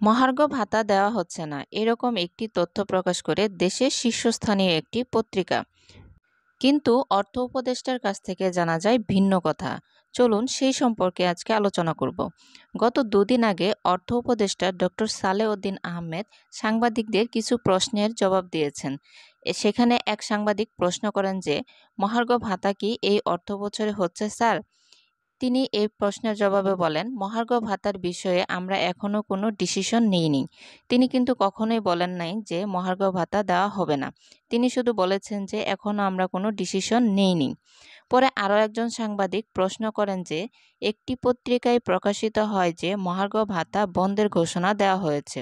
মহার্ঘ ভাতা দেওয়া হচ্ছে না, এরকম একটি তথ্য প্রকাশ করে দেশের শীর্ষস্থানীয় একটি পত্রিকা। কিন্তু অর্থ উপদেষ্টার কাছ থেকে জানা যায় ভিন্ন কথা। চলুন সেই সম্পর্কে আজকে আলোচনা করব। গত দুদিন আগে অর্থ উপদেষ্টা ডক্টর সালেউদ্দিন আহমেদ সাংবাদিকদের কিছু প্রশ্নের জবাব দিয়েছেন। সেখানে এক সাংবাদিক প্রশ্ন করেন যে, মহার্ঘ ভাতা কি এই অর্থবছরে হচ্ছে স্যার? তিনি এই প্রশ্নের জবাবে বলেন, মহার্ঘ ভাতার বিষয়ে আমরা এখনো কোনো ডিসিশন নিইনি। তিনি কিন্তু কখনোই বলেন নাই যে মহার্ঘ ভাতা দেওয়া হবে না। তিনি শুধু বলেছেন যে এখনো আমরা কোনো ডিসিশন নিইনি। পরে আরও একজন সাংবাদিক প্রশ্ন করেন যে, একটি পত্রিকায় প্রকাশিত হয় যে মহার্ঘ ভাতা বন্ধের ঘোষণা দেওয়া হয়েছে।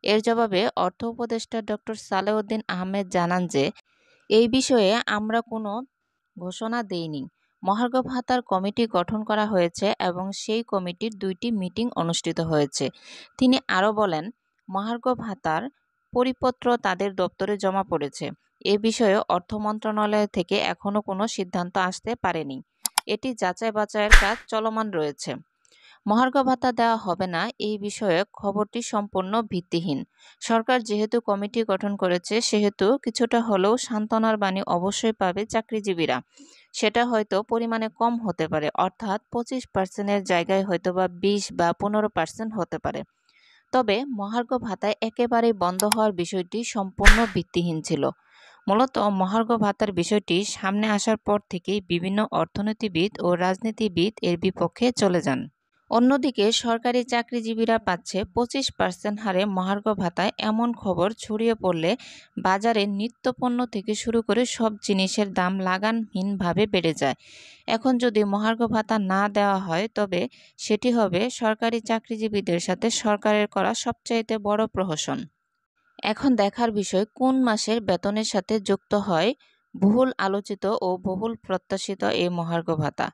এর জবাবে অর্থ উপদেষ্টা ডক্টর সালেউদ্দিন আহমেদ জানান যে, এই বিষয়ে আমরা কোনো ঘোষণা দেইনি। মহার্ঘ ভাতার কমিটি গঠন করা হয়েছে এবং সেই কমিটির ২টি মিটিং অনুষ্ঠিত হয়েছে। তিনি আরও বলেন, মহার্ঘ ভাতার পরিপত্র তাদের দপ্তরে জমা পড়েছে। এ বিষয়ে অর্থ মন্ত্রণালয় থেকে এখনো কোনো সিদ্ধান্ত আসতে পারেনি। এটি যাচাই বাছাইয়ের কাজ চলমান রয়েছে। মহার্ঘ ভাতা দেওয়া হবে না এই বিষয়ে খবরটি সম্পূর্ণ ভিত্তিহীন। সরকার যেহেতু কমিটি গঠন করেছে সেহেতু কিছুটা হলেও সান্ত্বনার বাণী অবশ্যই পাবে চাকরিজীবীরা। সেটা হয়তো পরিমাণে কম হতে পারে, অর্থাৎ 25% জায়গায় হয়তোবা 20 বা 15% হতে পারে। তবে মহার্ঘ ভাতা একেবারেই বন্ধ হওয়ার বিষয়টি সম্পূর্ণ ভিত্তিহীন ছিল। মূলত মহার্ঘ ভাতার বিষয়টি সামনে আসার পর থেকেই বিভিন্ন অর্থনীতিবিদ ও রাজনীতিবিদ এর বিপক্ষে চলে যান। অন্যদিকে সরকারি চাকরিজীবীরা পাচ্ছে 25% হারে মহার্ঘ ভাতায়, এমন খবর ছড়িয়ে পড়লে বাজারে নিত্যপণ্য থেকে শুরু করে সব জিনিসের দাম লাগামহীনভাবে বেড়ে যায়। এখন যদি মহার্ঘ ভাতা না দেওয়া হয় তবে সেটি হবে সরকারি চাকরিজীবীদের সাথে সরকারের করা সবচাইতে বড় প্রহসন। এখন দেখার বিষয় কোন মাসের বেতনের সাথে যুক্ত হয় বহুল আলোচিত ও বহুল প্রত্যাশিত এই মহার্ঘ ভাতা।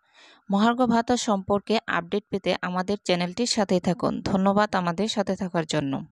মহার্ঘ ভাতা সম্পর্কে আপডেট পেতে আমাদের চ্যানেলটির সাথেই থাকুন। ধন্যবাদ আমাদের সাথে থাকার জন্য।